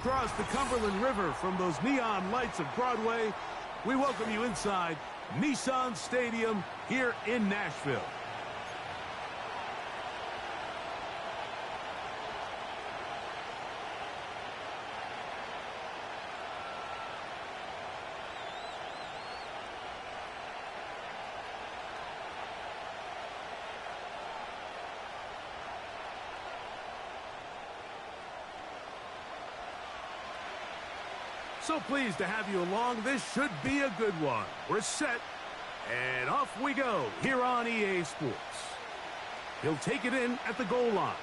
across the Cumberland River from those neon lights of Broadway, we welcome you inside Nissan Stadium here in Nashville. So pleased to have you along. This should be a good one. We're set, and off we go here on EA Sports. He'll take it in at the goal line.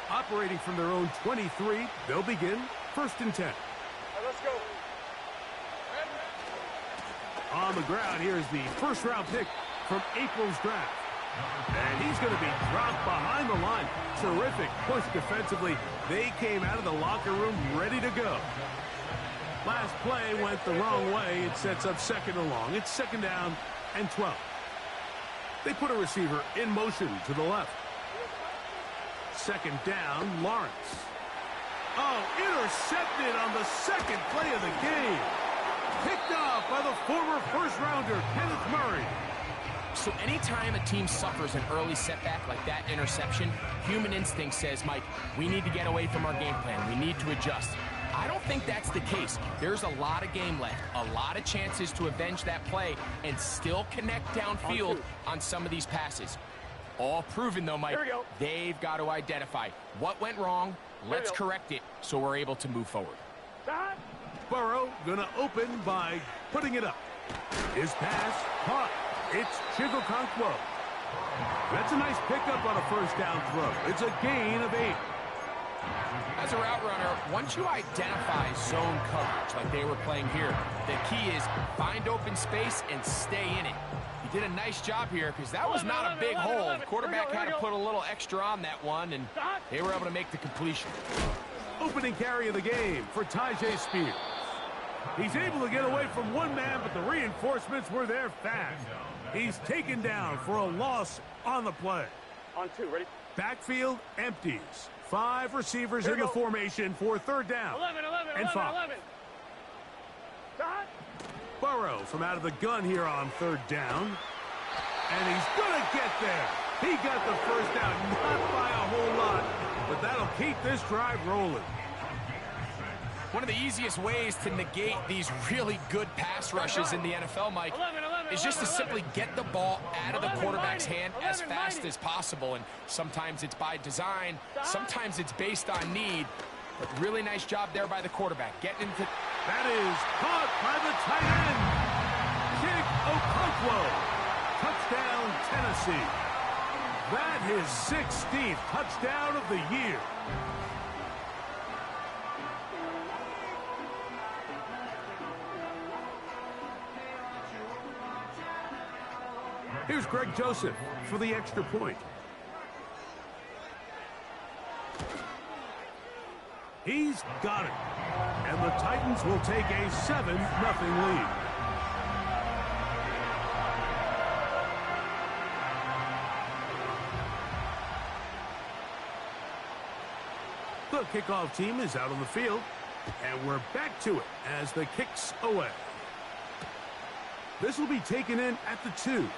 Operating from their own 23, they'll begin 1st and 10. Let's go. On the ground, here's the first-round pick from April's draft. And he's going to be dropped behind the line. Terrific push defensively. They came out of the locker room ready to go. Last play went the wrong way. It sets up 2nd and long. It's 2nd down and 12. They put a receiver in motion to the left. 2nd down, Lawrence. Oh, intercepted on the 2nd play of the game. Picked off by the former first-rounder, Kenneth Murray. So anytime a team suffers an early setback like that interception, human instinct says, Mike, we need to get away from our game plan. We need to adjust. I don't think that's the case. There's a lot of game left, a lot of chances to avenge that play and still connect downfield on some of these passes. All proven, though, Mike. They've got to identify what went wrong. Let's correct it so we're able to move forward. Burrow going to open by putting it up. His pass caught. It's Chigokonkwo. That's a nice pickup on a 1st down throw. It's a gain of 8. As a route runner, once you identify zone coverage like they were playing here, the key is find open space and stay in it. He did a nice job here because that was not a big hole. The quarterback had to put a little extra on that one, and they were able to make the completion. Opening carry of the game for Tyjae Spears. He's able to get away from one man, but the reinforcements were there fast. He's taken down for a loss on the play. On 2, ready? Backfield empties. 5 receivers in the formation for 3rd down. 11, and 5. 11. Burrow from out of the gun here on 3rd down. And he's going to get there. He got the 1st down, not by a whole lot, but that'll keep this drive rolling. One of the easiest ways to negate these really good pass rushes in the NFL, Mike, is just to simply get the ball out of the quarterback's hand as fast as possible. And sometimes it's by design, sometimes it's based on need. But really nice job there by the quarterback. Getting into... That is caught by the tight end. Chigokonkwo. Touchdown, Tennessee. That his 16th touchdown of the year. Here's Greg Joseph for the extra point. He's got it. And the Titans will take a 7-0 lead. The kickoff team is out on the field. And we're back to it as the kick's away. This will be taken in at the 2.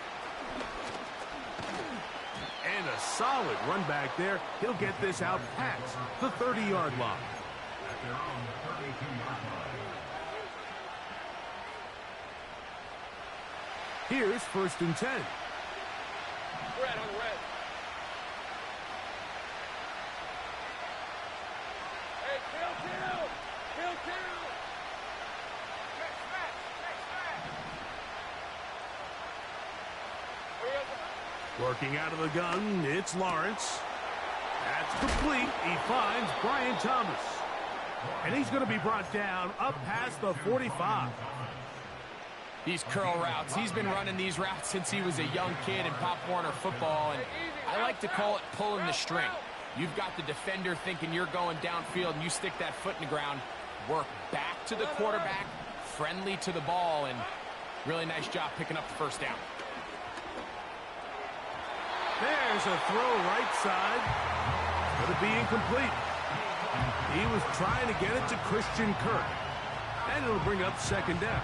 And a solid run back there. He'll get this out past the 30-yard line. Here's 1st and 10. Red on red. Hey, kill. Working out of the gun, it's Lawrence. That's complete. He finds Brian Thomas. And he's going to be brought down up past the 45. These curl routes, he's been running these routes since he was a young kid in Pop Warner football, and I like to call it pulling the string. You've got the defender thinking you're going downfield, and you stick that foot in the ground, work back to the quarterback, friendly to the ball, and really nice job picking up the first down. There's a throw right side. Going to be incomplete. He was trying to get it to Christian Kirk. And it'll bring up second down.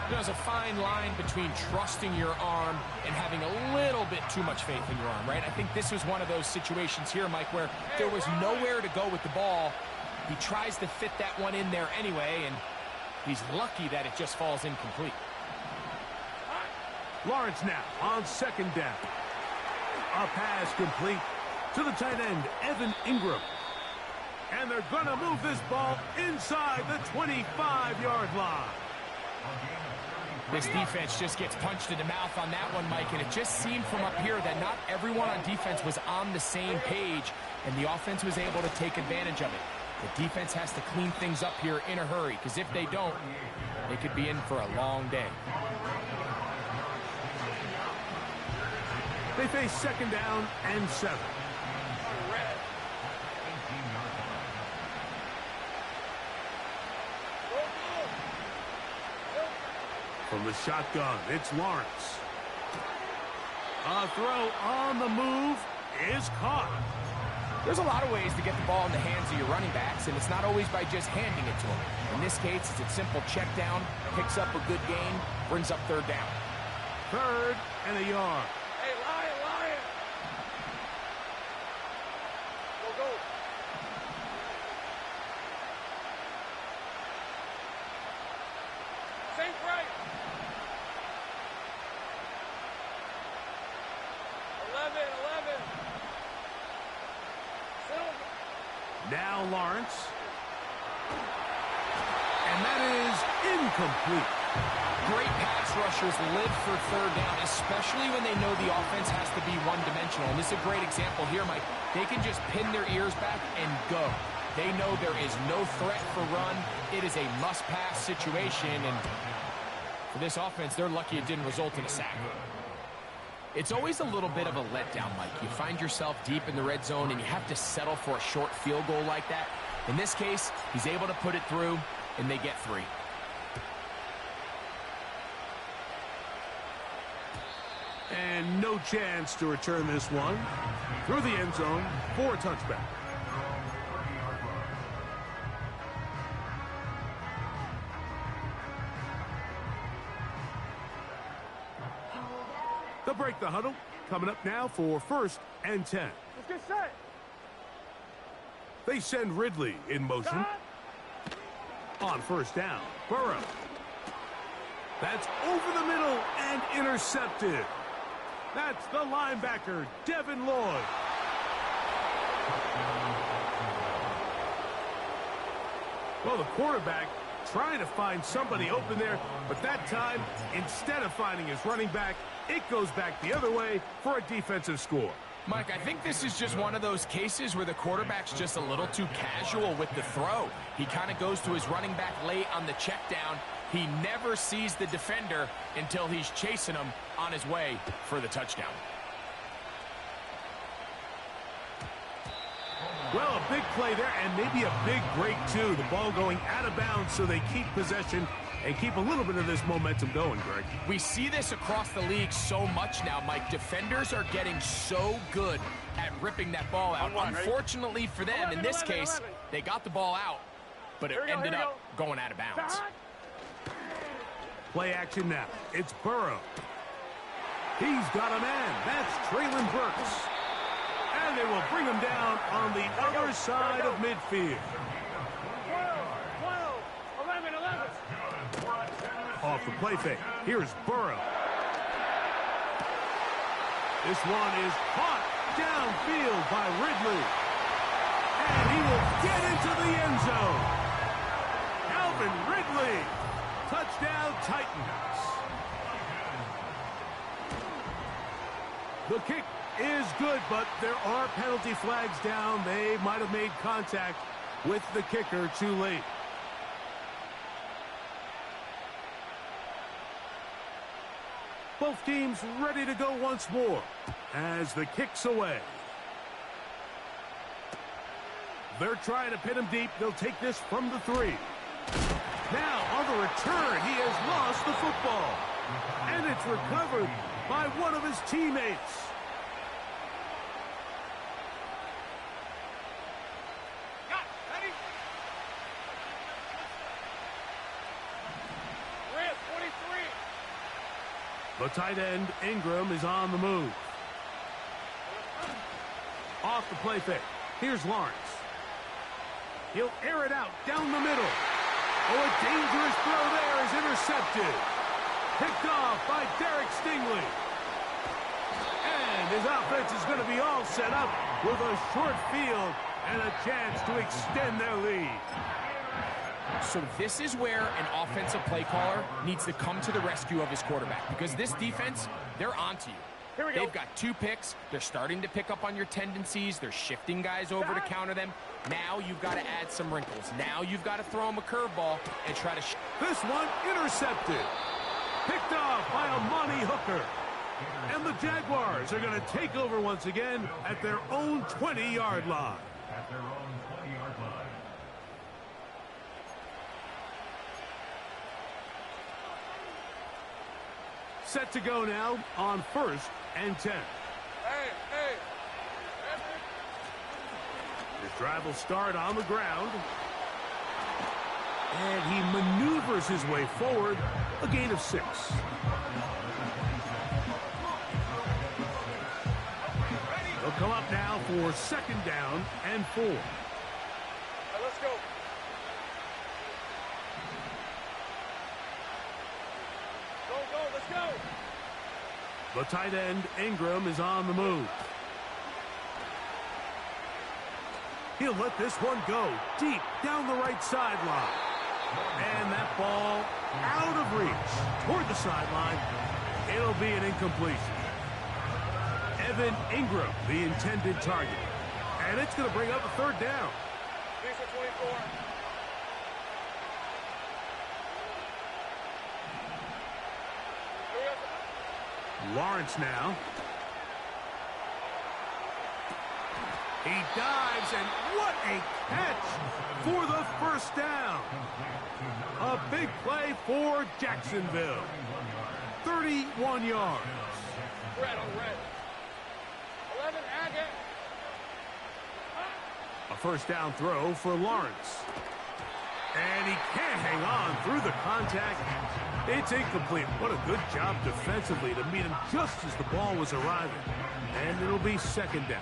There's a fine line between trusting your arm and having a little bit too much faith in your arm, right? I think this was one of those situations here, Mike, where there was nowhere to go with the ball. He tries to fit that one in there anyway, and he's lucky that it just falls incomplete. Lawrence now on second down. A pass complete to the tight end, Evan Ingram. And they're going to move this ball inside the 25-yard line. This defense just gets punched in the mouth on that one, Mike, and it just seemed from up here that not everyone on defense was on the same page, and the offense was able to take advantage of it. The defense has to clean things up here in a hurry, because if they don't, they could be in for a long day. They face second down and 7. From the shotgun, it's Lawrence. A throw on the move is caught. There's a lot of ways to get the ball in the hands of your running backs, and it's not always by just handing it to them. In this case, it's a simple check down, picks up a good gain, brings up third down. Third and a yard. Hey, Lion! Go. Safe right. 11. Silver. Now Lawrence. And that is incomplete. Great pass rushers live for third down, especially when they know the offense has to be one-dimensional. And this is a great example here, Mike. They can just pin their ears back and go. They know there is no threat for run. It is a must-pass situation, and for this offense, they're lucky it didn't result in a sack. It's always a little bit of a letdown, Mike. You find yourself deep in the red zone, and you have to settle for a short field goal like that. In this case, he's able to put it through, and they get 3. And no chance to return this one. Through the end zone for a touchback. They'll break the huddle. Coming up now for first and 10. Let's get set. They send Ridley in motion. On first down, Burrow. That's over the middle and intercepted. That's the linebacker, Devin Lloyd. Well, the quarterback trying to find somebody open there, but that time, instead of finding his running back, it goes back the other way for a defensive score. Mike, I think this is just one of those cases where the quarterback's just a little too casual with the throw. He kind of goes to his running back late on the check down. He never sees the defender until he's chasing him on his way for the touchdown. Well, a big play there, and maybe a big break, too. The ball going out of bounds so they keep possession and keep a little bit of this momentum going, Greg. We see this across the league so much now, Mike. Defenders are getting so good at ripping that ball out. Unfortunately for them, in this case, they got the ball out, but it ended up going out of bounds. Play action now. It's Burrow. He's got a man. That's Treylon Burks. And they will bring him down on the other side of midfield. 12, 11. Off the play fake. Here's Burrow. This one is caught downfield by Ridley. And he will get into the end zone. Calvin Ridley. Touchdown Titans. The kick is good, but there are penalty flags down. They might have made contact with the kicker too late. Both teams ready to go once more as the kick's away. They're trying to pin him deep. They'll take this from the 3. Now, on the return, he has lost the football. And it's recovered by one of his teammates. Ready? Red 23. The tight end, Ingram, is on the move. Off the play fake. Here's Lawrence. He'll air it out down the middle. Oh, a dangerous throw there is intercepted. Picked off by Derek Stingley. And his offense is going to be all set up with a short field and a chance to extend their lead. So this is where an offensive play caller needs to come to the rescue of his quarterback, because this defense, they're onto you. Here we go. They've got 2 picks. They're starting to pick up on your tendencies. They're shifting guys over to counter them. Now you've got to add some wrinkles. Now you've got to throw him a curveball and try to... This one intercepted. Picked off by Amani Hooker. And the Jaguars are going to take over once again at their own 20-yard line. Set to go now on 1st and 10. Hey. This drive will start on the ground. And he maneuvers his way forward, a gain of 6. They'll come up now for 2nd down and 4. All right, let's go. Go, let's go. The tight end, Ingram, is on the move. He'll let this one go deep down the right sideline. And that ball out of reach toward the sideline. It'll be an incompletion. Evan Ingram, the intended target. And it's going to bring up a 3rd down. These are 24. Lawrence now. He dives, and what a catch for the 1st down. A big play for Jacksonville. 31 yards. Red on red. 11, Agate. A 1st down throw for Lawrence. And he can't hang on through the contact. It's incomplete. What a good job defensively to meet him just as the ball was arriving. And it'll be 2nd down.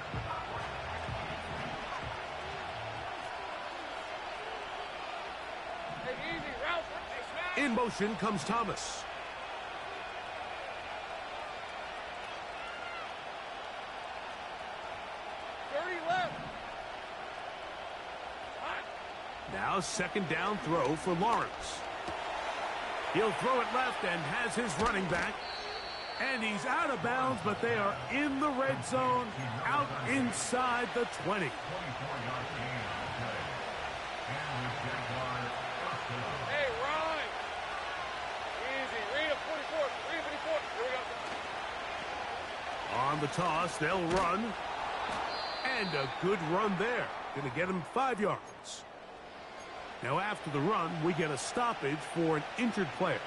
Hey, easy, Ralph. Hey, smash. In motion comes Thomas. Now 2nd down throw for Lawrence. He'll throw it left and has his running back. And he's out of bounds, but they are in the red zone, out inside the 20. Hey, Ryan. Easy. Read a 44. Read a 44. Here we go. On the toss, they'll run. And a good run there. Going to get him 5 yards. Now after the run, we get a stoppage for an injured player.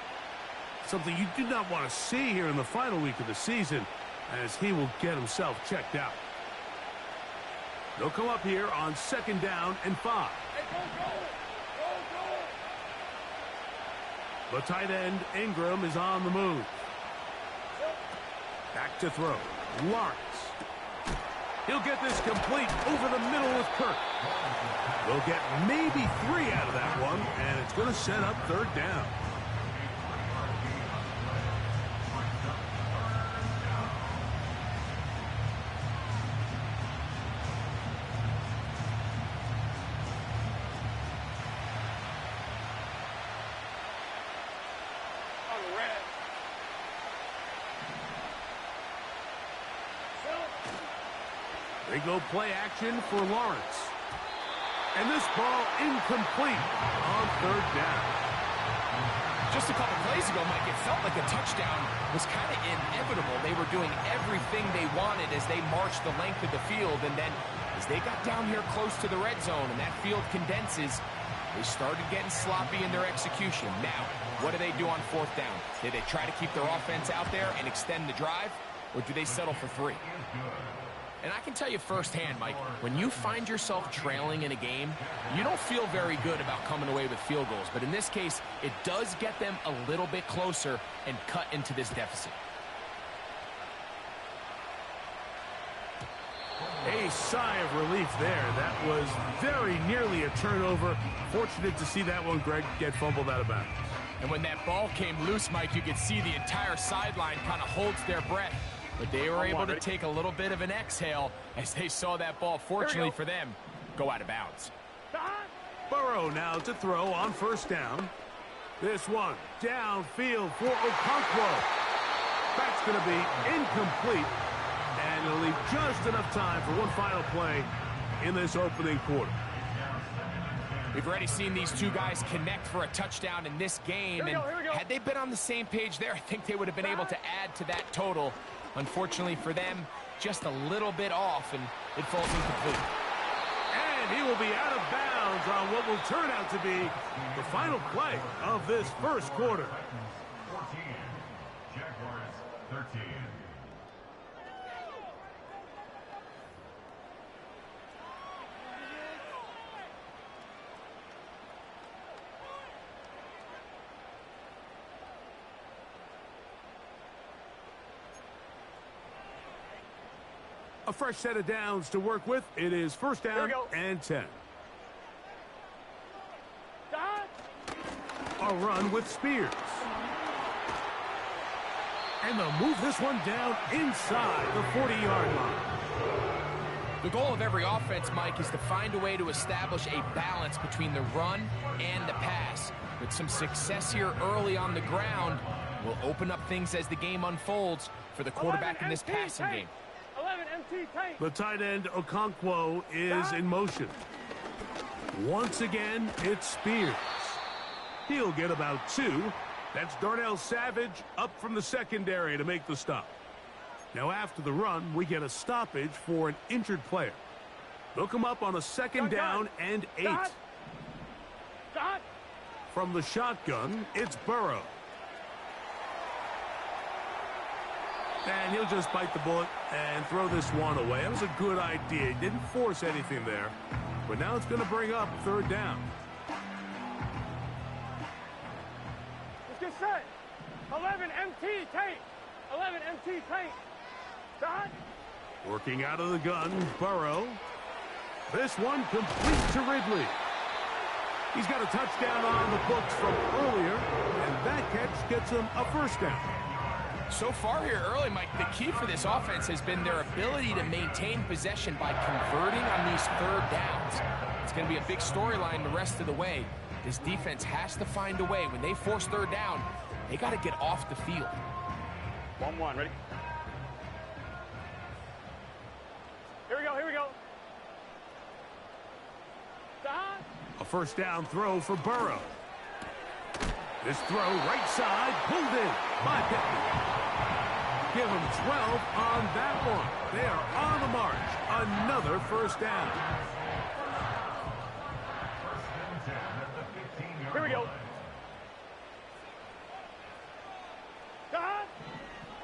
Something you do not want to see here in the final week of the season, as he will get himself checked out. They'll come up here on 2nd down and 5. Hey, go. The tight end, Ingram, is on the move. Back to throw. Lawrence. He'll get this complete over the middle with Kirk. They'll get maybe 3 out of that one, and it's going to set up 3rd down. On the red. They go play action for Lawrence. And this ball incomplete on third down. Just a couple plays ago, Mike, it felt like a touchdown was kind of inevitable. They were doing everything they wanted as they marched the length of the field, and then as they got down here close to the red zone and that field condenses, they started getting sloppy in their execution. Now, what do they do on fourth down? Do they try to keep their offense out there and extend the drive, or do they settle for 3? And I can tell you firsthand, Mike, when you find yourself trailing in a game, you don't feel very good about coming away with field goals. But in this case, it does get them a little bit closer and cut into this deficit. A sigh of relief there. That was very nearly a turnover. Fortunate to see that one, Greg, get fumbled out of bounds. And when that ball came loose, Mike, you could see the entire sideline kind of holds their breath. But they were able to take a little bit of an exhale as they saw that ball, fortunately for them, go out of bounds. Burrow now to throw on first down. This one downfield for Okonkwo. That's going to be incomplete. And it'll leave just enough time for one final play in this opening quarter. We've already seen these two guys connect for a touchdown in this game. And had they been on the same page there, I think they would have been able to add to that total. Unfortunately for them, just a little bit off, and it falls incomplete. And he will be out of bounds on what will turn out to be the final play of this first quarter. 14, Jaguars 13. A fresh set of downs to work with. It is first down and 10. A run with Spears. And they'll move this one down inside the 40-yard line. The goal of every offense, Mike, is to find a way to establish a balance between the run and the pass. With some success here early on the ground, will open up things as the game unfolds for the quarterback in this passing game. The tight end, Okonkwo, is in motion. Once again, it's Spears. He'll get about 2. That's Darnell Savage up from the secondary to make the stop. Now, after the run, we get a stoppage for an injured player. They'll come up on a second down and 8. From the shotgun, it's Burrow. And he'll just bite the bullet and throw this one away. That was a good idea. He didn't force anything there. But now it's going to bring up third down. Let's get set. 11 MT tape. 11 MT tape. Start. Working out of the gun, Burrow. This one complete to Ridley. He's got a touchdown on the books from earlier, and that catch gets him a first down. So far here early, Mike, the key for this offense has been their ability to maintain possession by converting on these third downs. It's going to be a big storyline the rest of the way. This defense has to find a way. When they force third down, they got to get off the field. 1-1, ready? Here we go, here we go. Stop. A first down throw for Burrow. This throw right side, pulled in by Pittman. Give them 12 on that one. They are on the march. Another first down. Here we go.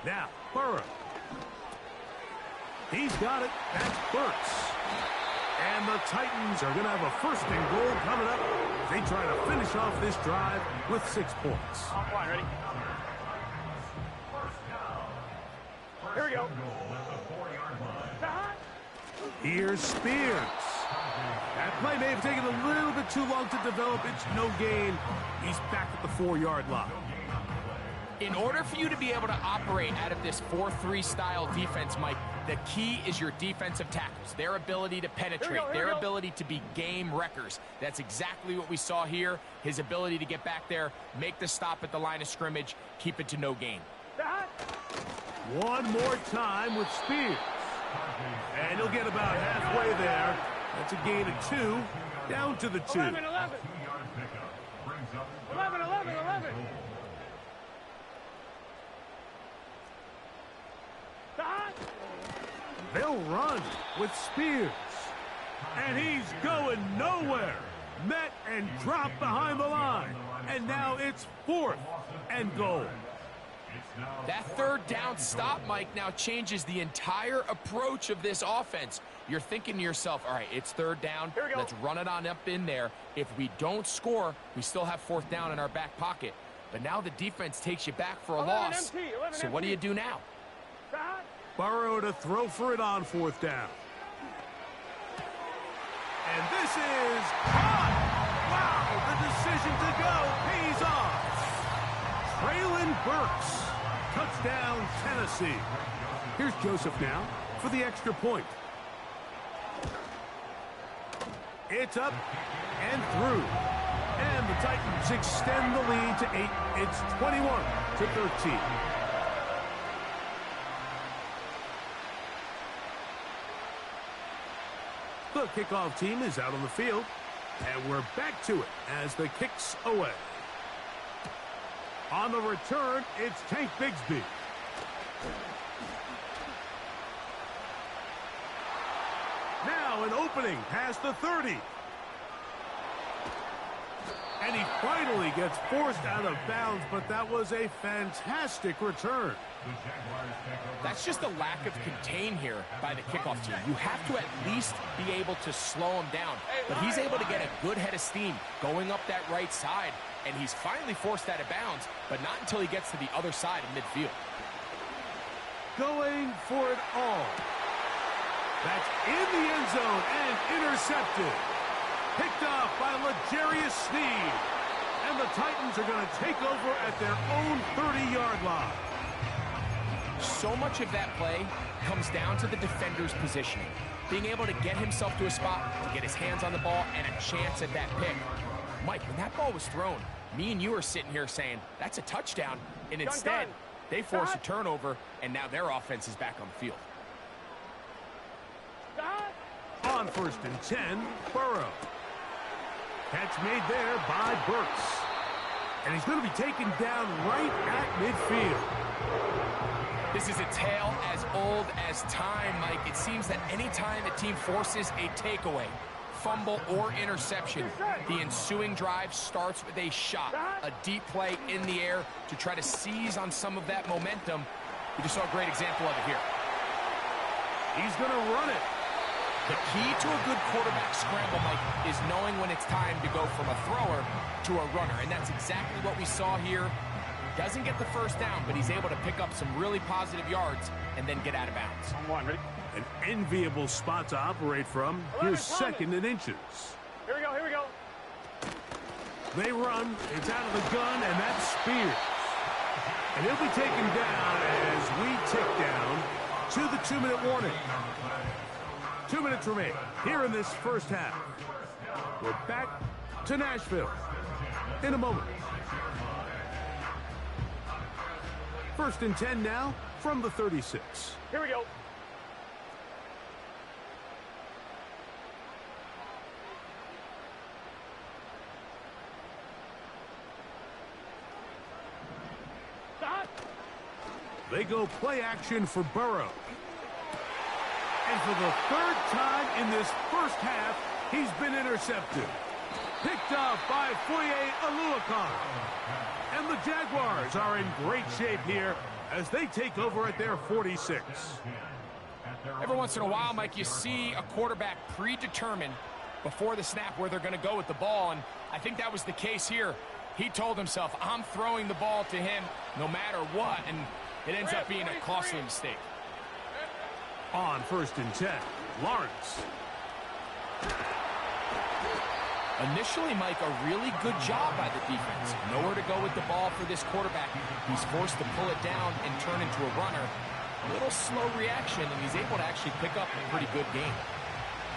Now, Burrow. He's got it. That's Burks. And the Titans are going to have a first and goal coming up as they try to finish off this drive with 6 points. Offline, ready? Here we go. Here's Spears. That play may have taken a little bit too long to develop. It's no gain. He's back at the 4-yard line. In order for you to be able to operate out of this 4-3 style defense, Mike, the key is your defensive tackles, their ability to penetrate, their ability to be game wreckers. That's exactly what we saw here, his ability to get back there, make the stop at the line of scrimmage, keep it to no gain. One more time with Spears. And he'll get about halfway there. That's a gain of 2. Down to the 2. 11, 11. 2-yard pickup. Brings up 11, 11, 11. Stop. They'll run with Spears. And he's going nowhere. Met and dropped behind the line. And now it's 4th and goal. That third down stop, Mike, now changes the entire approach of this offense. You're thinking to yourself, all right, it's 3rd down. Let's run it on up in there. If we don't score, we still have 4th down in our back pocket. But now the defense takes you back for a loss. So what do you do now? Stop. Burrow to throw for it on 4th down. And this is caught. Wow, the decision to go pays off. Traylon Burks. Touchdown, Tennessee. Here's Joseph now for the extra point. It's up and through. And the Titans extend the lead to 8. It's 21-13. The kickoff team is out on the field. And we're back to it as the kick's away. On the return, it's Tank Bigsby. Now an opening past the 30. And he finally gets forced out of bounds, but that was a fantastic return. That's just a lack of contain here by the kickoff team. You have to at least be able to slow him down. But he's able to get a good head of steam going up that right side. And he's finally forced out of bounds, but not until he gets to the other side of midfield. Going for it all. That's in the end zone and intercepted. Picked off by L'Jarius Sneed. And the Titans are going to take over at their own 30-yard line. So much of that play comes down to the defender's positioning. Being able to get himself to a spot, to get his hands on the ball, and a chance at that pick. Mike, when that ball was thrown, me and you are sitting here saying, that's a touchdown. And instead, they force a turnover, and now their offense is back on the field. On 1st and 10, Burrow. Catch made there by Burks. And he's going to be taken down right at midfield. This is a tale as old as time, Mike. It seems that any time a team forces a takeaway, fumble, or interception, the ensuing drive starts with a shot, a deep play in the air to try to seize on some of that momentum. We just saw a great example of it here. He's going to run it. The key to a good quarterback scramble, Mike, is knowing when it's time to go from a thrower to a runner. And that's exactly what we saw here. Doesn't get the first down, but he's able to pick up some really positive yards and then get out of bounds. On 1, ready? An enviable spot to operate from. Here's 2nd and inches. Here we go, here we go. They run. It's out of the gun, and that's Spears. And he'll be taken down as we tick down to the 2-minute warning. 2 minutes remain here in this first half. We're back to Nashville in a moment. 1st and 10 now from the 36. Here we go. Stop. They go play action for Burrow. And for the 3rd time in this first half, he's been intercepted. Picked off by Foye Oluokun. And the Jaguars are in great shape here as they take over at their 46. Every once in a while, Mike, you see a quarterback predetermined before the snap where they're going to go with the ball, and I think that was the case here. He told himself, I'm throwing the ball to him no matter what, and it ends up being a costly mistake. On 1st and 10, Lawrence. Initially, Mike, a really good job by the defense. Nowhere to go with the ball for this quarterback. He's forced to pull it down and turn into a runner. A little slow reaction, and he's able to actually pick up a pretty good game.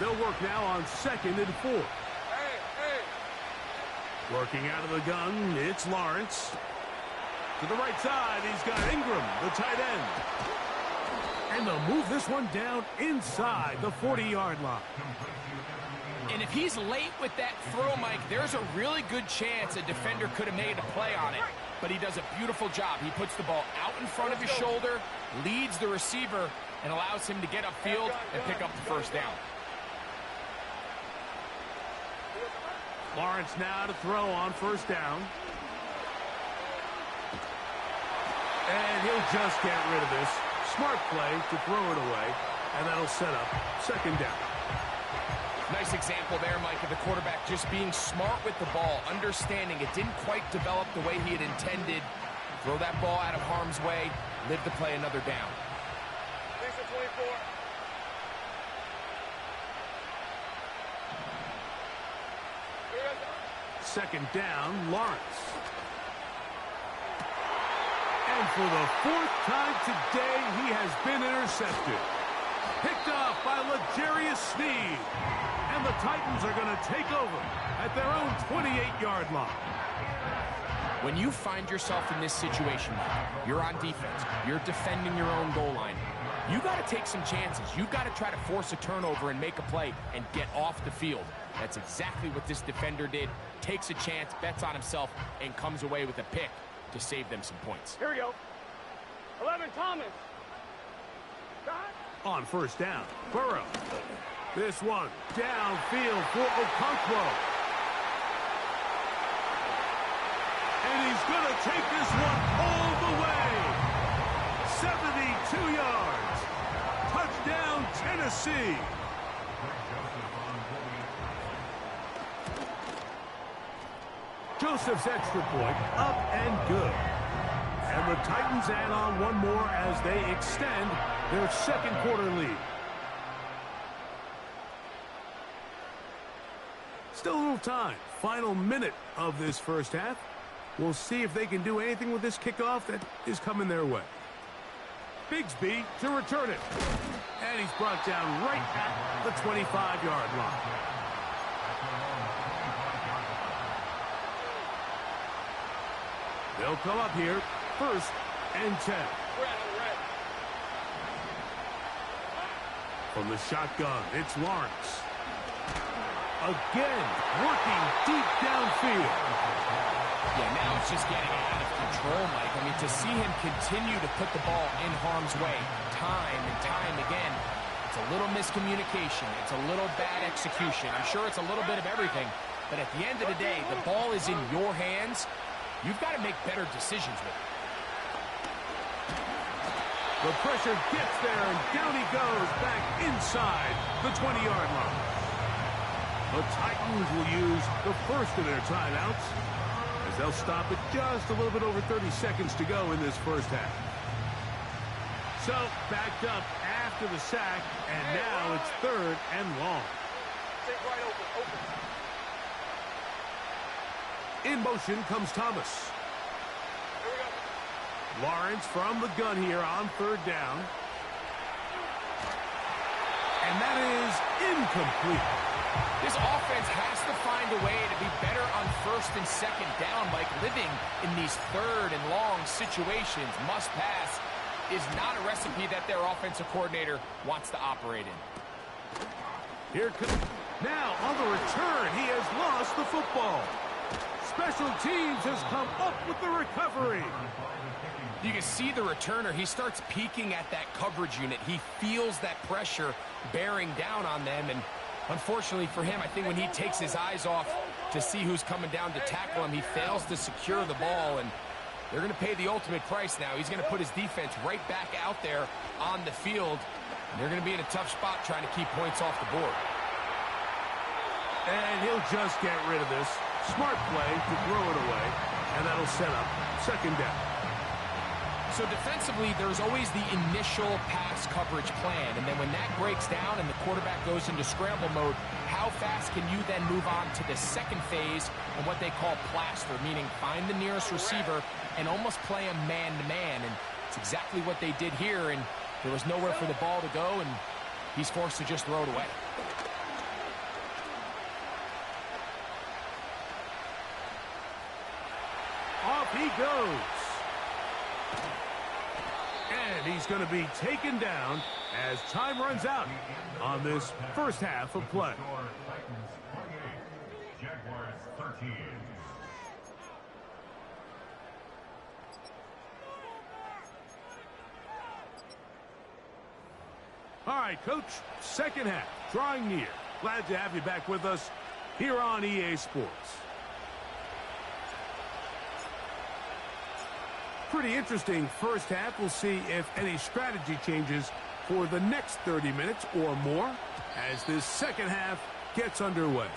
They'll work now on 2nd and 4. Hey. Working out of the gun, it's Lawrence. To the right side, he's got Ingram, the tight end. And they'll move this one down inside the 40-yard line. And if he's late with that throw, Mike, there's a really good chance a defender could have made a play on it. But he does a beautiful job. He puts the ball out in front of his shoulder, leads the receiver, and allows him to get upfield and pick up the first down. Lawrence now to throw on first down. And he'll just get rid of this. Smart play to throw it away, and that'll set up second down. Nice example there, Mike, of the quarterback just being smart with the ball, understanding it didn't quite develop the way he had intended. Throw that ball out of harm's way, live to play another down. 24. Second down, Lawrence. And for the fourth time today, he has been intercepted. Picked off by L'Jarius Sneed. And the Titans are going to take over at their own 28-yard line. When you find yourself in this situation, Mike, you're on defense, you're defending your own goal line, you got to take some chances. You've got to try to force a turnover and make a play and get off the field. That's exactly what this defender did. Takes a chance, bets on himself, and comes away with a pick to save them some points. Here we go. 11, Thomas. On first down, Burrow. This one downfield for Okonkwo. And he's going to take this one all the way. 72 yards. Touchdown, Tennessee. Joseph's extra point up and good. And the Titans add on one more as they extend their second quarter lead. Still a little time. Final minute of this first half. We'll see if they can do anything with this kickoff that is coming their way. Bigsby to return it. And he's brought down right at the 25-yard line. They'll come up here, 1st and 10. From the shotgun, it's Lawrence. Again, working deep downfield. Yeah, now it's just getting out of control, Mike. I mean, to see him continue to put the ball in harm's way time and time again, it's a little miscommunication. It's a little bad execution. I'm sure it's a little bit of everything. But at the end of the day, the ball is in your hands. You've got to make better decisions with it. The pressure gets there, and down he goes back inside the 20-yard line. The Titans will use the first of their timeouts as they'll stop at just a little bit over 30 seconds to go in this first half. So, backed up after the sack, and now it's 3rd and long. Stay right open. In motion comes Thomas. Here we go. Lawrence from the gun here on 3rd down. And that is incomplete. This offense has to find a way to be better on 1st and 2nd down. Like living in these 3rd and long situations, must pass, is not a recipe that their offensive coordinator wants to operate in. Here comes. Now on the return, he has lost the football. Special teams has come up with the recovery. You can see the returner. He starts peeking at that coverage unit. He feels that pressure bearing down on them. And unfortunately for him, I think when he takes his eyes off to see who's coming down to tackle him, he fails to secure the ball. And they're going to pay the ultimate price now. He's going to put his defense right back out there on the field. And they're going to be in a tough spot trying to keep points off the board. And he'll just get rid of this. Smart play to throw it away, and that'll set up 2nd down. So defensively, there's always the initial pass coverage plan, and then when that breaks down and the quarterback goes into scramble mode, how fast can you then move on to the second phase of what they call plaster, meaning find the nearest receiver and almost play a man-to-man, and it's exactly what they did here, and there was nowhere for the ball to go, and he's forced to just throw it away. Off he goes. And he's going to be taken down as time runs out on this first half of play. Titans 28, Jaguars 13. All right, Coach, second half, drawing near. Glad to have you back with us here on EA Sports. Pretty interesting first half. We'll see if any strategy changes for the next 30 minutes or more as this second half gets underway.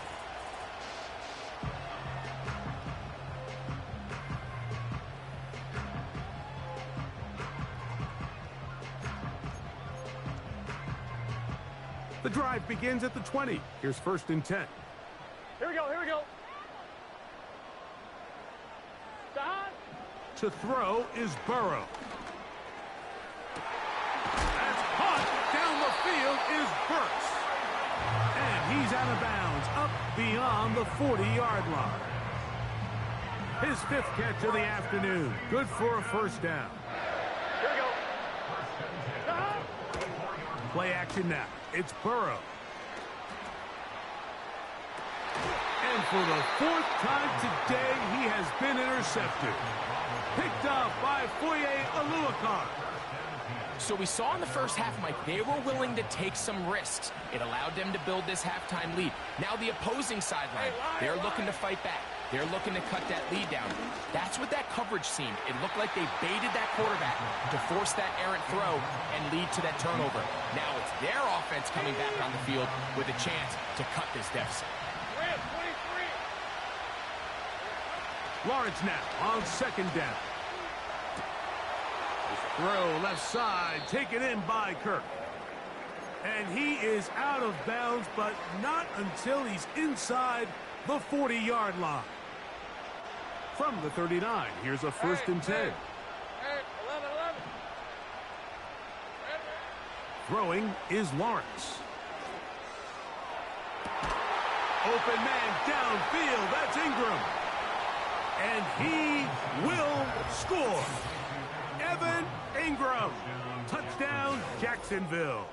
The drive begins at the 20. Here's 1st and 10. Here we go, here we go. Stop. To throw is Burrow. That's caught down the field is Burks. And he's out of bounds up beyond the 40-yard line. His 5th catch of the afternoon. Good for a first down. Here we go. Stop. Play action now. It's Burrow. And for the 4th time today, he has been intercepted. Picked off by Foye Oluokun. So we saw in the first half, Mike, they were willing to take some risks. It allowed them to build this halftime lead. Now the opposing sideline, they're looking to fight back. They're looking to cut that lead down. That's what that coverage seemed. It looked like they baited that quarterback to force that errant throw and lead to that turnover. Now it's their offense coming back on the field with a chance to cut this deficit. 23. Lawrence now on 2nd down. Throw left side, taken in by Kirk. And he is out of bounds, but not until he's inside the 40-yard line. From the 39, here's a 1st and 10. 11, 11. Throwing is Lawrence. Open man downfield, that's Ingram. And he will score. Evan Ingram. Touchdown, Jacksonville.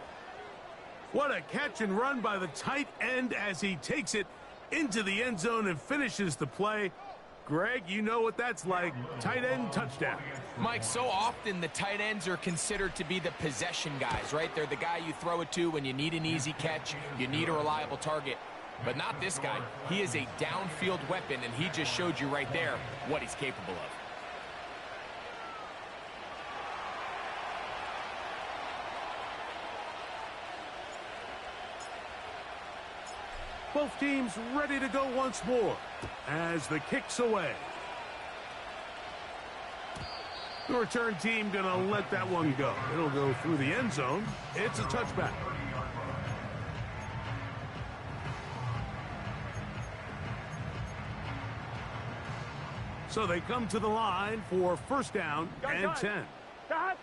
What a catch and run by the tight end as he takes it into the end zone and finishes the play. Greg, you know what that's like. Tight end touchdown. Mike, so often the tight ends are considered to be the possession guys, right? They're the guy you throw it to when you need an easy catch, you need a reliable target. But not this guy. He is a downfield weapon, and he just showed you right there what he's capable of. Both teams ready to go once more as the kick's away. The return team going to let that one go. It'll go through the end zone. It's a touchback. So they come to the line for 1st down and 10. Stop.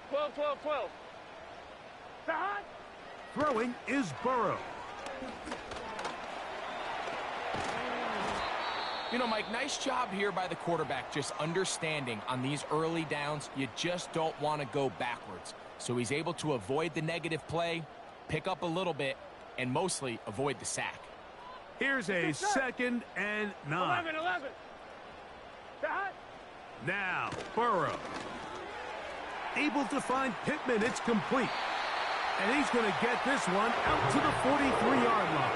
12, 12, 12. Stop. Throwing is Burrow. You know, Mike, nice job here by the quarterback, just understanding on these early downs, you just don't want to go backwards. So he's able to avoid the negative play, pick up a little bit, and mostly avoid the sack. Here's a 2nd and 9. 11, 11. Stop. Now, Burrow. Able to find Pittman. It's complete. And he's going to get this one out to the 43-yard line.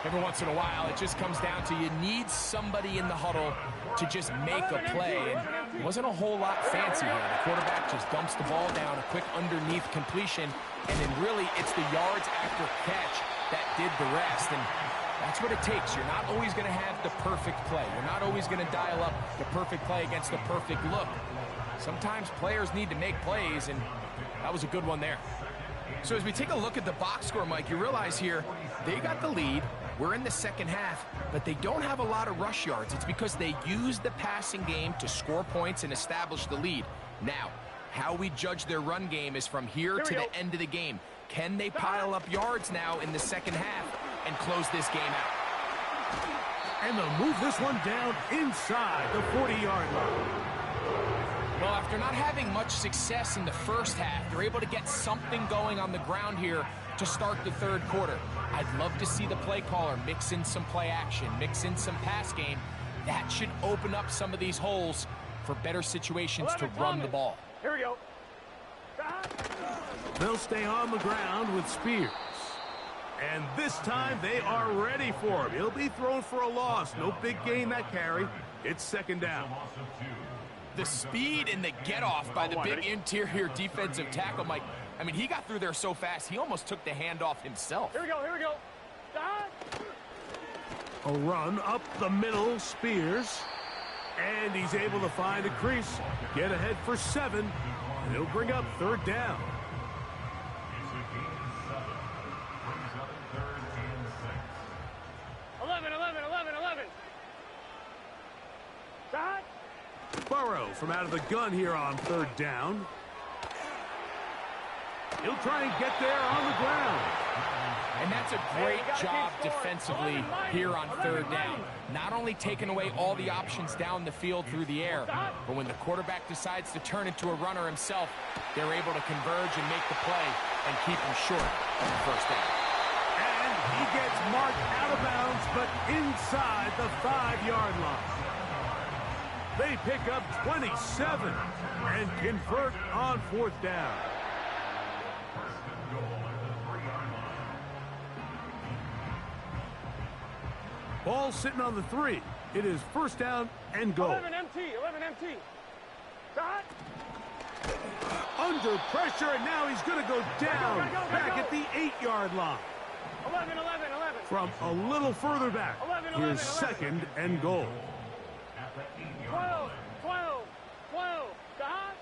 Every once in a while, it just comes down to you need somebody in the huddle to just make a play. And it wasn't a whole lot fancy here. The quarterback just dumps the ball down, a quick underneath completion, and then really it's the yards after catch that did the rest. And that's what it takes. You're not always going to have the perfect play. You're not always going to dial up the perfect play against the perfect look. Sometimes players need to make plays, and that was a good one there. So as we take a look at the box score, Mike, you realize here they got the lead. We're in the second half, but they don't have a lot of rush yards. It's because they use the passing game to score points and establish the lead. Now, how we judge their run game is from here to the end of the game. Can they pile up yards now in the second half and close this game out? And they'll move this one down inside the 40-yard line. Well, after not having much success in the first half, they're able to get something going on the ground here to start the third quarter. I'd love to see the play caller mix in some play action, mix in some pass game. That should open up some of these holes for better situations to run the ball. Here we go. They'll stay on the ground with Spears. And this time they are ready for him. He'll be thrown for a loss. No big gain that carry. It's second down. The speed and the get-off by the big interior defensive tackle, Mike. I mean, he got through there so fast, he almost took the handoff himself. Here we go, here we go. A run up the middle, Spears. And he's able to find a crease. Get ahead for 7. And he'll bring up third down. 11. Shot. Burrow from out of the gun here on third down. He'll try and get there on the ground. And that's a great job defensively here on third down. Not only taking away all the options down the field through the air, but when the quarterback decides to turn into a runner himself, they're able to converge and make the play and keep him short of the first down. And he gets marked out of bounds, but inside the 5-yard line. They pick up 27 and convert on fourth down. Ball sitting on the 3. It is first down and goal. 11 MT. Shot. Under pressure, and now he's going to go down back at the 8-yard line. 11. From a little further back, 11. here's second and goal. 12. Shot.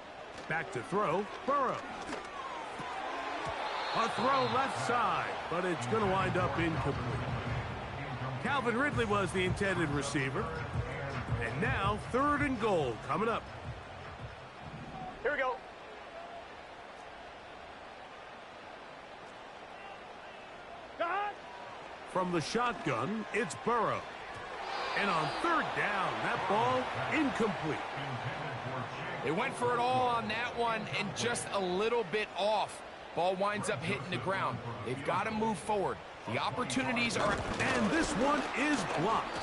Back to throw, Burrow. A throw left side, but it's going to wind up incomplete. Calvin Ridley was the intended receiver. And now third and goal coming up. Here we go. Shot. From the shotgun, it's Burrow. And on third down, that ball incomplete. They went for it all on that one and just a little bit off. Ball winds up hitting the ground. They've got to move forward. The opportunities are... And this one is blocked.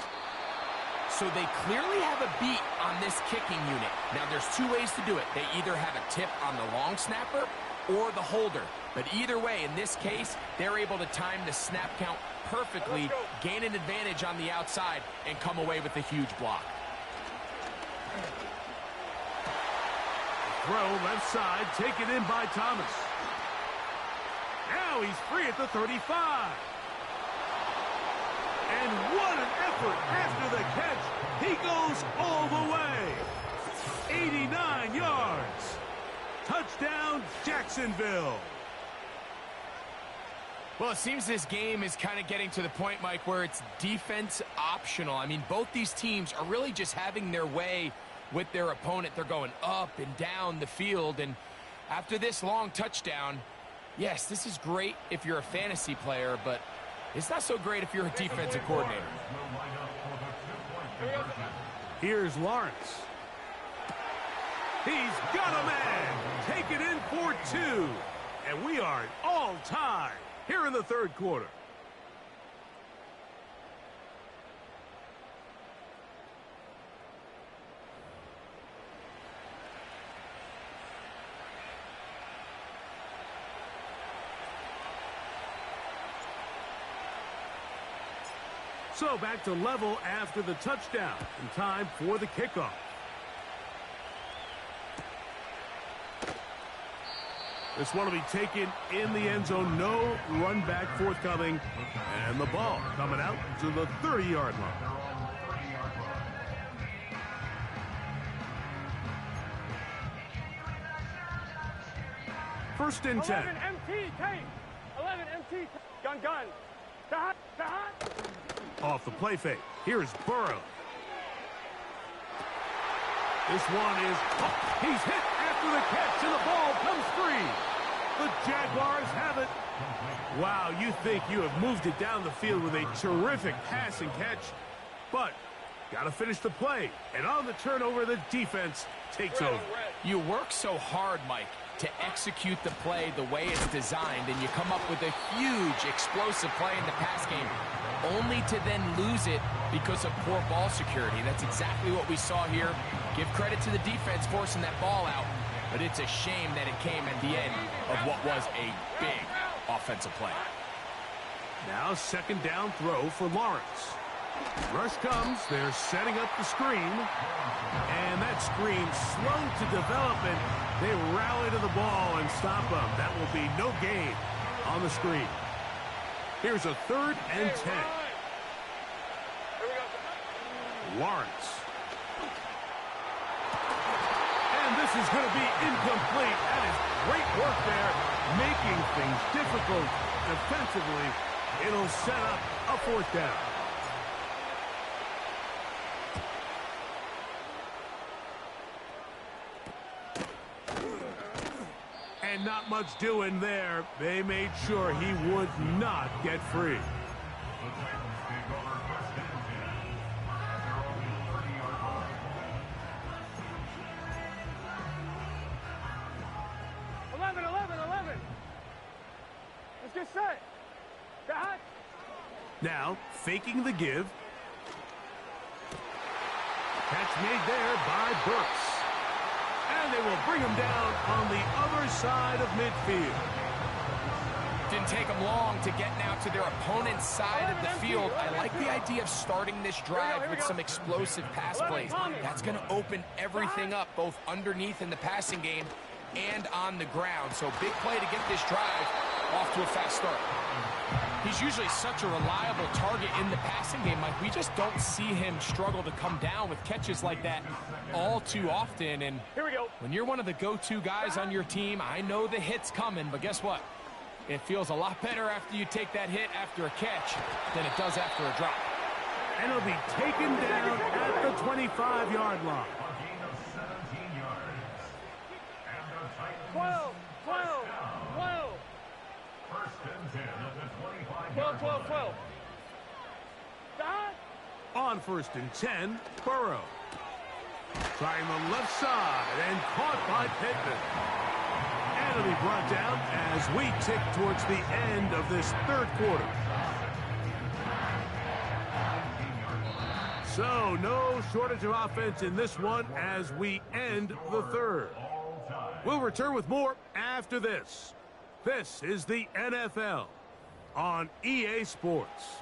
So they clearly have a beat on this kicking unit. Now, there's two ways to do it. They either have a tip on the long snapper or the holder. But either way, in this case, they're able to time the snap count perfectly, gain an advantage on the outside, and come away with a huge block. Throw left side, taken in by Thomas. Now he's free at the 35. And what an effort after the catch. He goes all the way. 89 yards. Touchdown, Jacksonville. Well, it seems this game is kind of getting to the point, Mike, where it's defense optional. I mean, both these teams are really just having their way with their opponent. They're going up and down the field. And after this long touchdown, yes, this is great if you're a fantasy player, but it's not so great if you're a defensive coordinator. Here's Lawrence. He's got a man. Take it in for 2. And we are all tied here in the third quarter. So back to level after the touchdown. And time for the kickoff. This one will be taken in the end zone. No run back forthcoming. And the ball coming out to the 30-yard line. First and 10. 11 MT, Kate. 11 MT. Gun. Shot. Off the play fake. Here's Burrow. This one is... Oh, he's hit after the catch, and the ball comes free. The Jaguars have it. Wow, you think you have moved it down the field with a terrific pass and catch. But got to finish the play. And on the turnover, the defense takes over. You work so hard, Mike, to execute the play the way it's designed, and you come up with a huge explosive play in the pass game, only to then lose it because of poor ball security. That's exactly what we saw here. Give credit to the defense forcing that ball out, but it's a shame that it came at the end of what was a big offensive play. Now second down throw for Lawrence. Rush comes, they're setting up the screen, and that screen slow to develop, and they rally to the ball and stop them. That will be no gain on the screen. Here's a 3rd and 10. Lawrence. And this is going to be incomplete. That is great work there, making things difficult defensively. It'll set up a 4th down. And not much doing there. They made sure he would not get free. The Titans take over 1st and 10 at their own 30-yard line. Let's get set. Back. Now, faking the give. Catch made there by Burks. And they will bring him down on the other side of midfield. Didn't take them long to get now to their opponent's side of the field. I like the idea of starting this drive with some explosive pass plays. That's going to open everything up, both underneath in the passing game and on the ground. So big play to get this drive off to a fast start. He's usually such a reliable target in the passing game, Mike. We just don't see him struggle to come down with catches like that all too often. And Here we go. when you're one of the go-to guys on your team, I know the hit's coming, but guess what? It feels a lot better after you take that hit after a catch than it does after a drop. And he'll be taken down at the 25-yard line. A gain of 17 yards. And the Titans 12. 1st and 10 at the 25-yard 12, 12, 12. Back. On 1st and 10, Burrow. Trying the left side and caught by Pittman. And it'll be brought down as we tick towards the end of this 3rd quarter. So no shortage of offense in this one as we end the 3rd. We'll return with more after this. This is the NFL on EA Sports.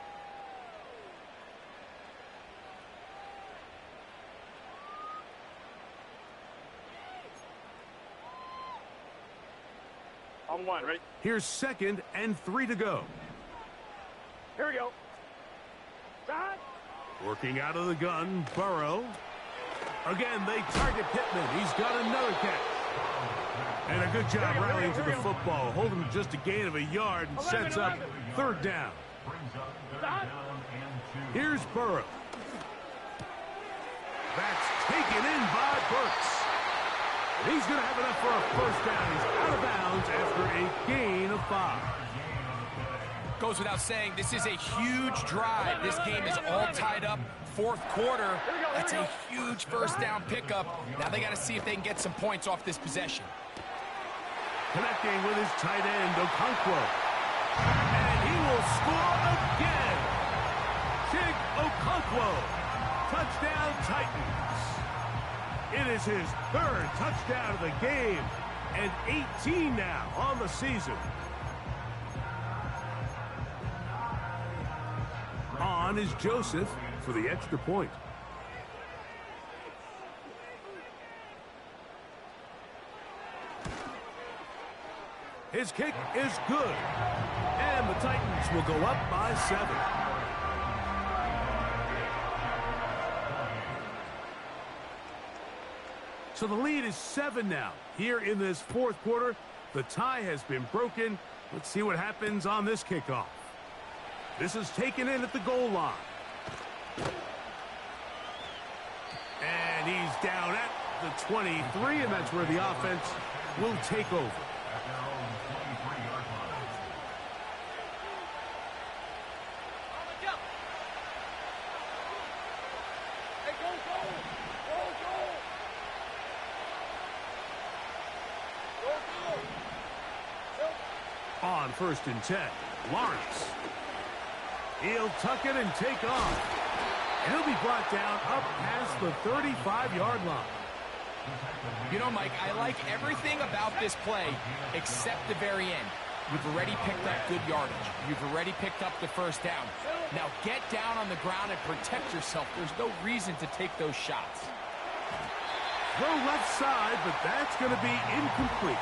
On 1, ready? Here's 2nd and 3 to go. Here we go. Back. Working out of the gun, Burrow. Again, they target Pittman. He's got another catch. And a good job rallying to the football. Holding just a gain of a yard and sets up 3rd down. Here's Burrow. That's taken in by Burks. He's going to have enough for a 1st down. He's out of bounds after a gain of 5. Goes without saying, this is a huge drive. This game is all tied up. 4th quarter, that's a huge 1st down pickup. Now they got to see if they can get some points off this possession. Connecting with his tight end, Okonkwo. And he will score again. Chig Okonkwo. Touchdown Titans. It is his 3rd touchdown of the game. And 18 now on the season. On is Joseph for the extra point. His kick is good. And the Titans will go up by 7. So the lead is 7 now. Here in this 4th quarter, the tie has been broken. Let's see what happens on this kickoff. This is taken in at the goal line. And he's down at the 23, and that's where the offense will take over. at their own 23-yard line. On 1st and 10, Lawrence. He'll tuck it and take off. And he'll be brought down up past the 35-yard line. You know, Mike, I like everything about this play except the very end. You've already picked up good yardage. You've already picked up the first down. Now get down on the ground and protect yourself. There's no reason to take those shots. Throw left side, but that's going to be incomplete.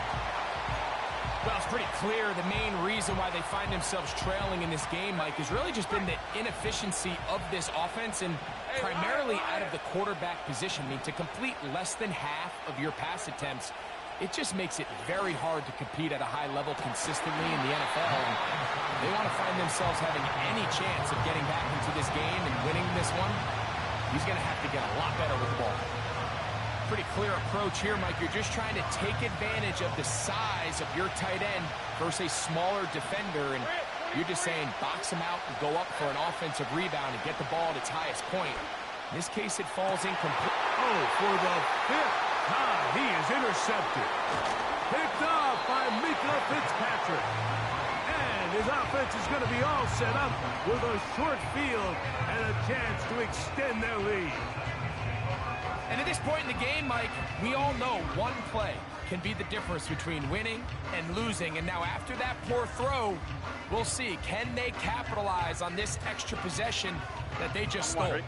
Well, it's pretty clear the main reason why they find themselves trailing in this game, Mike, has really just been the inefficiency of this offense and primarily out of the quarterback position. I mean, to complete less than half of your pass attempts, it just makes it very hard to compete at a high level consistently in the NFL. And they want to find themselves having any chance of getting back into this game and winning this one. He's going to have to get a lot better with the ball. Pretty clear approach here, Mike. You're just trying to take advantage of the size of your tight end versus a smaller defender, and you're just saying box him out and go up for an offensive rebound and get the ball at its highest point. In this case, it falls incomplete. Oh, for the 5th time, he is intercepted. Picked off by Mika Fitzpatrick. And his offense is going to be all set up with a short field and a chance to extend their lead. And at this point in the game, Mike, we all know one play can be the difference between winning and losing. And now after that poor throw, we'll see. Can they capitalize on this extra possession that they just stole?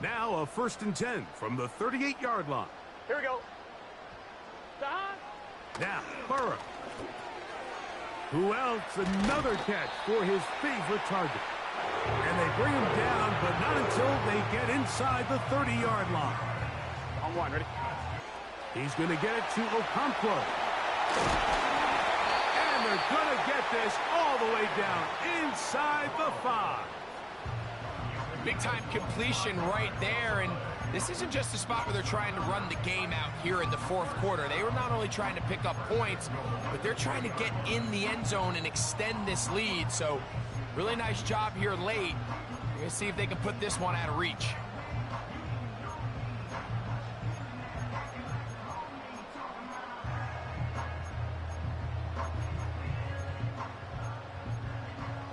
Now a 1st and 10 from the 38-yard line. Here we go. Now, Burrow. Who else? Another catch for his favorite target. And they bring him down, but not until they get inside the 30-yard line. On one, ready? He's going to get it to Okonkwo. And they're going to get this all the way down inside the 5. Big-time completion right there, and this isn't just a spot where they're trying to run the game out here in the 4th quarter. They were not only trying to pick up points, but they're trying to get in the end zone and extend this lead. So, really nice job here late. We're going to see if they can put this one out of reach.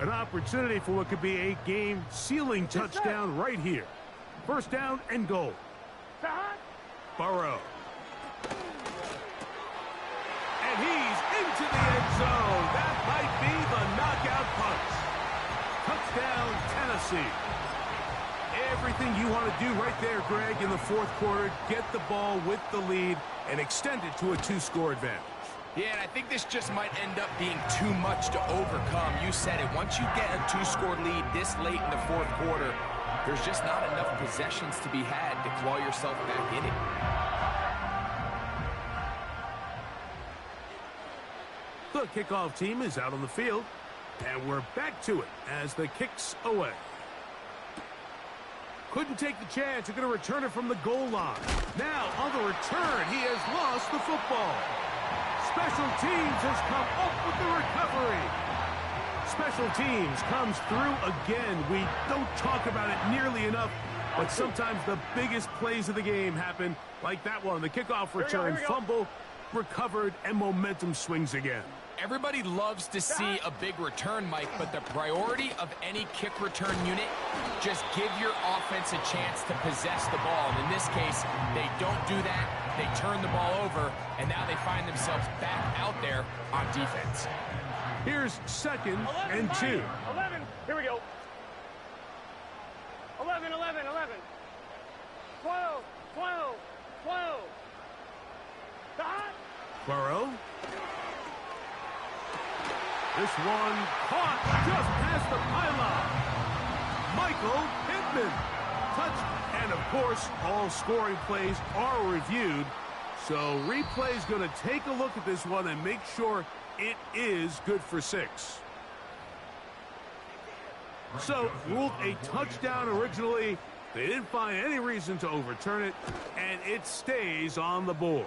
An opportunity for what could be a game-sealing touchdown right here. 1st down and goal. Burrow. And he's into the end zone. That might be the knockout punch. Touchdown, Tennessee. Everything you want to do right there, Greg, in the 4th quarter. Get the ball with the lead and extend it to a 2-score advantage. Yeah, and I think this just might end up being too much to overcome. You said it. Once you get a 2-score lead this late in the 4th quarter, there's just not enough possessions to be had to claw yourself back in it. The kickoff team is out on the field, and we're back to it as the kick's away. Couldn't take the chance. They're going to return it from the goal line. Now, on the return, he has lost the football. Special teams has come up with the recovery. Special teams comes through again. We don't talk about it nearly enough, but sometimes the biggest plays of the game happen like that one. The kickoff return, fumble, recovered, and momentum swings again. Everybody loves to see a big return, Mike, but the priority of any kick return unit, just give your offense a chance to possess the ball. And in this case, they don't do that. They turn the ball over, and now they find themselves back out there on defense. Here's 2nd and 2. 11. Here we go. 11, 11, 11. 12, 12, 12. Burrow. This one caught just past the pylon. Michael Pittman. Touch. And, of course, all scoring plays are reviewed. So replay's going to take a look at this one and make sure it is good for 6. So, ruled a touchdown originally. They didn't find any reason to overturn it, and it stays on the board.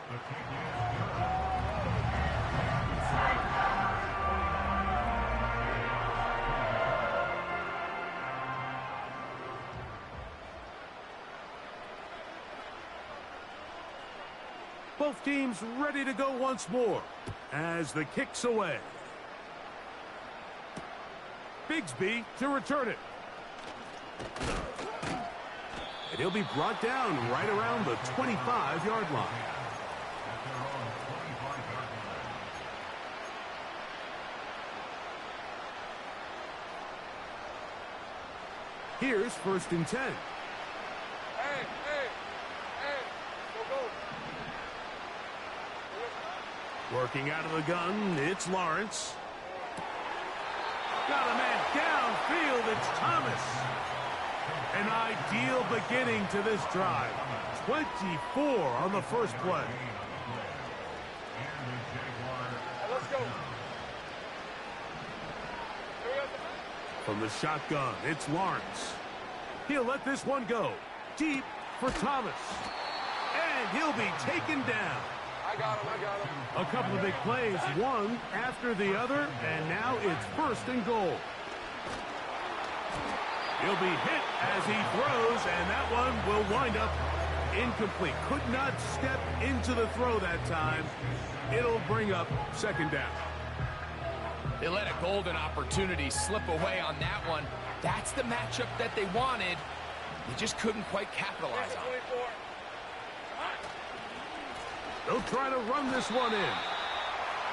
Both teams ready to go once more as the kick's away. Bigsby to return it. And he'll be brought down right around the 25-yard line. Here's 1st and 10. Hey, go. Working out of the gun, it's Lawrence. Got a man downfield, it's Thomas. An ideal beginning to this drive. 24 on the first play. Hey, let's go. From the shotgun, it's Lawrence. He'll let this one go. Deep for Thomas. And he'll be taken down. I got him. A couple of big plays, one after the other, and now it's 1st and goal. He'll be hit as he throws, and that one will wind up incomplete. Could not step into the throw that time. It'll bring up 2nd down. They let a golden opportunity slip away on that one. That's the matchup that they wanted. They just couldn't quite capitalize on it. They'll try to run this one in.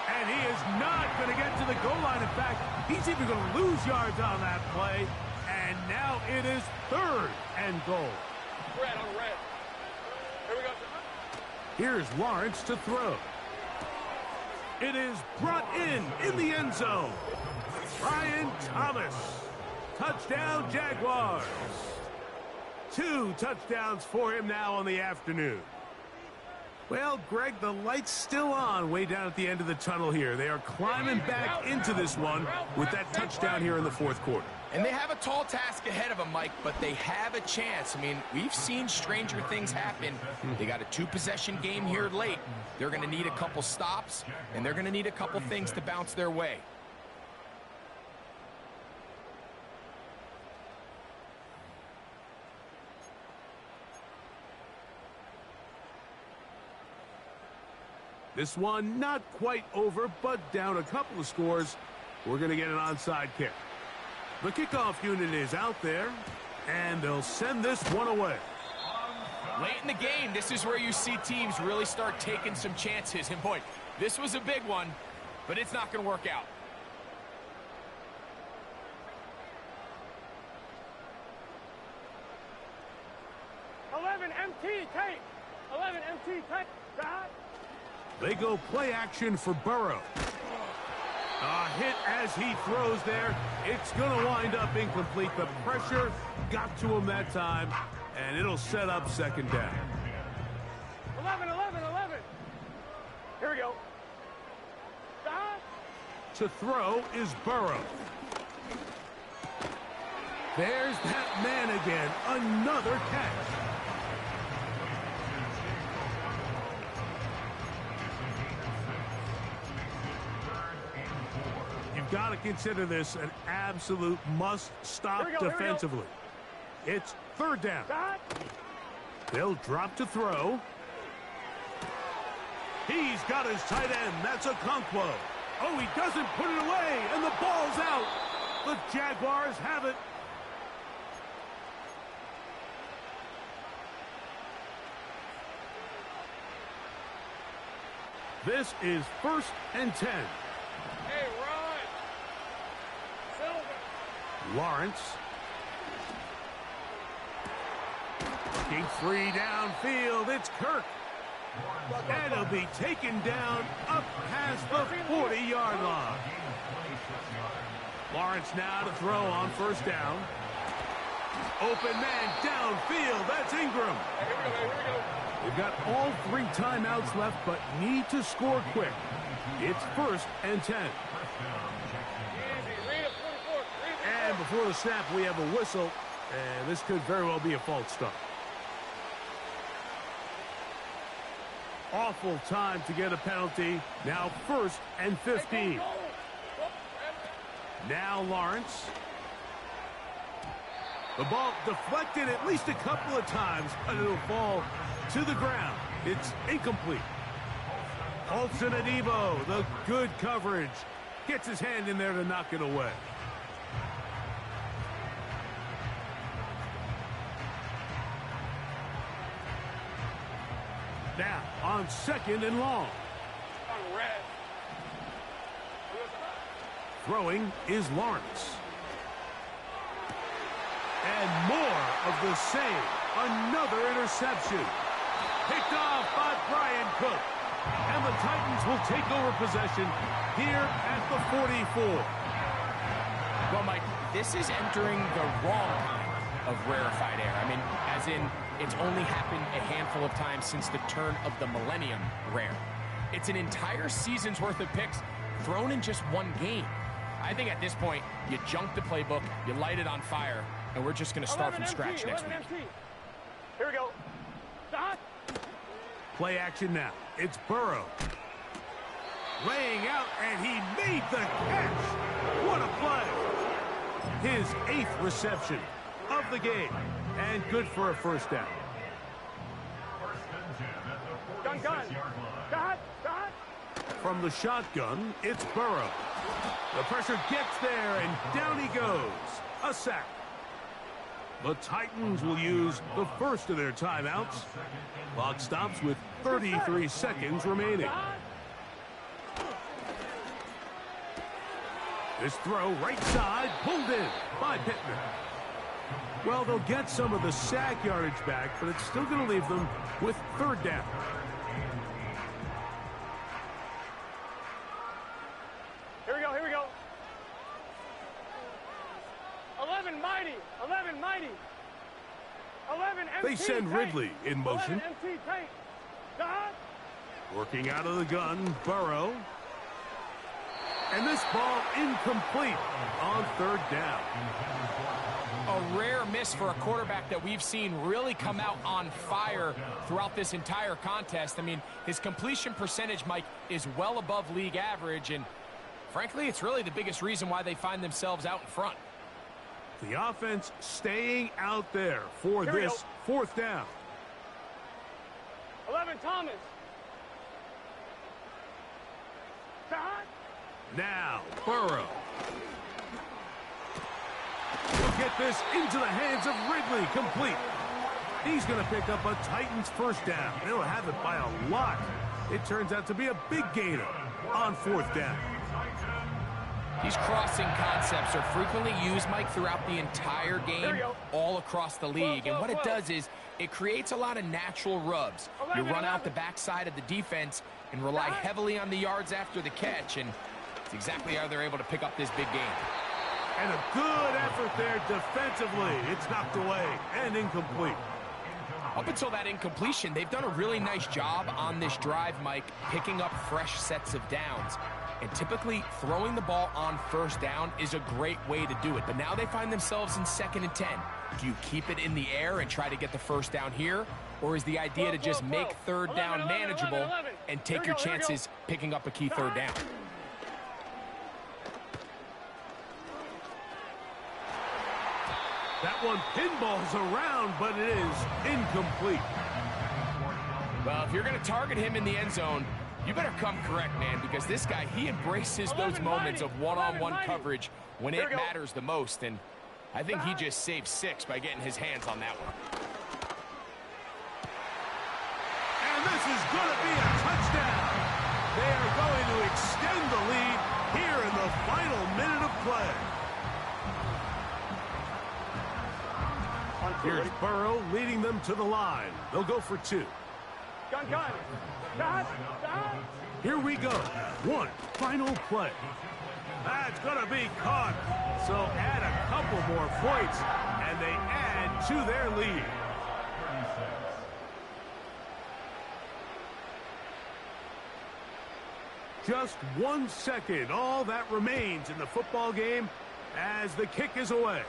And he is not going to get to the goal line. In fact, he's even going to lose yards on that play. And now it is 3rd and goal. Red on red. Here we go. Here's Lawrence to throw. It is brought in the end zone. Brian Thomas. Touchdown, Jaguars. 2 touchdowns for him now on the afternoon. Well, Greg, the light's still on way down at the end of the tunnel here. They are climbing back into this one with that touchdown here in the 4th quarter. And they have a tall task ahead of them, Mike, but they have a chance. I mean, we've seen stranger things happen. They got a 2-possession game here late. They're going to need a couple stops, and they're going to need a couple things to bounce their way. This one not quite over, but down a couple of scores. We're going to get an onside kick. The kickoff unit is out there, and they'll send this one away. Late in the game, this is where you see teams really start taking some chances. And boy, this was a big one, but it's not going to work out. MT tape. 11 MT tape. God. They go play action for Burrow. A hit as he throws there. It's going to wind up incomplete. The pressure got to him that time, and it'll set up 2nd down. 11. Here we go. God. To throw is Burrow. There's that man again. Another catch. Got to consider this an absolute must-stop defensively. It's 3rd down. They'll drop to throw. He's got his tight end. That's Okonkwo. Oh, he doesn't put it away, and the ball's out. The Jaguars have it. This is 1st and 10. Hey, Ron. Silver. Lawrence. Looking free downfield. It's Kirk. And he'll be taken down up past the 40-yard line. Lawrence now to throw on 1st down. Open man downfield. That's Ingram. Here we go. They've got all 3 timeouts left, but need to score quick. It's 1st and 10. And before the snap, we have a whistle, and this could very well be a false start. Awful time to get a penalty. Now 1st and 15. Now Lawrence. The ball deflected at least a couple of times, but it'll fall to the ground. It's incomplete. Paulson Adebo, the good coverage, gets his hand in there to knock it away. Now, on 2nd and long. On red. Throwing is Lawrence. And more of the same. Another interception. Picked off by Brian Cook. And the Titans will take over possession here at the 44. Well, Mike, this is entering the wrong kind of rarefied air. I mean, as in, it's only happened a handful of times since the turn of the millennium rare. It's an entire season's worth of picks thrown in just one game. I think at this point, you junk the playbook, you light it on fire, and we're just going to start from scratch next week. Here we go. Stop. Play action now. It's Burrow. Laying out, and he made the catch. What a play. His 8th reception of the game. And good for a first down. Gun. Stop. From the shotgun, it's Burrow. The pressure gets there, and down he goes. A sack. The Titans will use the first of their timeouts. Clock stops with 33 seconds remaining. This throw right side, pulled in by Pittman. Well, they'll get some of the sack yardage back, but it's still going to leave them with 3rd down. Here we go. 11 mighty. 11 MT. They send Ridley in motion. 11 MT tank. Stop. Working out of the gun, Burrow. And this ball incomplete on 3rd down. A rare miss for a quarterback that we've seen really come out on fire throughout this entire contest. I mean, his completion percentage, Mike, is well above league average, and frankly, it's really the biggest reason why they find themselves out in front. The offense staying out there for this 4th down. 11 Thomas. Stop. Now, Burrow. He'll get this into the hands of Ridley, complete. He's going to pick up a Titans first down. They'll have it by a lot. It turns out to be a big gainer on 4th down. These crossing concepts are frequently used, Mike, throughout the entire game, all across the league. And what it does is it creates a lot of natural rubs. You run out the backside of the defense and rely heavily on the yards after the catch, and it's exactly how they're able to pick up this big game. And a good effort there defensively. It's knocked away and incomplete. Up until that incompletion, they've done a really nice job on this drive, Mike, picking up fresh sets of downs. And typically, throwing the ball on 1st down is a great way to do it. But now they find themselves in 2nd and 10. Do you keep it in the air and try to get the first down here? Or is the idea to just make 3rd down manageable and take your chances picking up a key 3rd down? That one pinballs around, but it is incomplete. Well, if you're going to target him in the end zone, you better come correct, man, because this guy, he embraces those moments of one-on-one coverage when it matters the most, and I think he just saved 6 by getting his hands on that one. And this is going to be a touchdown. They are going to extend the lead here in the final minute of play. Here's Burrow leading them to the line. They'll go for 2. Gun. Stop. Here we go. 1 final play. That's going to be caught. So add a couple more points, and they add to their lead. Just 1 second, all that remains in the football game as the kick is away.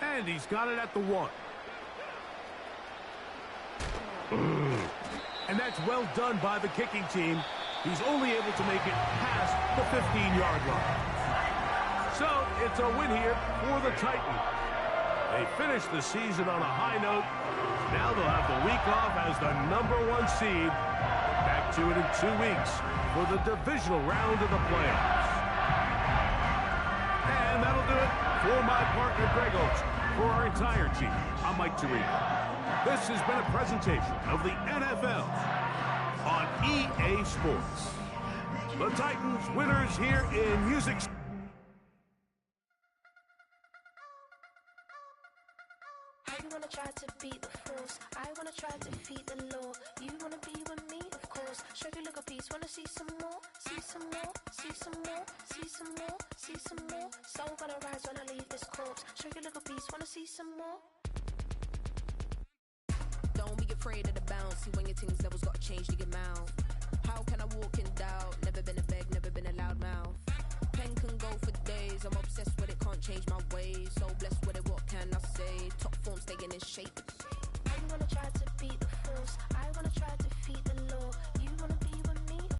And he's got it at the 1. And that's well done by the kicking team. He's only able to make it past the 15-yard line. So it's a win here for the Titans. They finished the season on a high note. Now they'll have the week off as the #1 seed. Back to it in 2 weeks for the divisional round of the playoffs. And that'll do it for my partner, Greg Oates. For our entire team, I'm Mike Tirico. This has been a presentation of the NFL on EA Sports. The Titans winners here in Music. You wanna try to beat the force, I wanna try to defeat the law. You wanna be with me, of course. Show you look a piece, wanna see some more, see some more, see some more, see some more, see some more. Soul gonna rise when I leave this corpse. Show you look a piece, wanna see some more. Don't be afraid of the bounce. See when your things levels gotta change to get mouth. How can I walk in doubt? Never been a beg, never been a loud mouth. Pen can go for days. I'm obsessed with it, can't change my ways. So blessed with it, what can I say? Top form staying in shape. You wanna try to beat the force, I wanna try to defeat the law.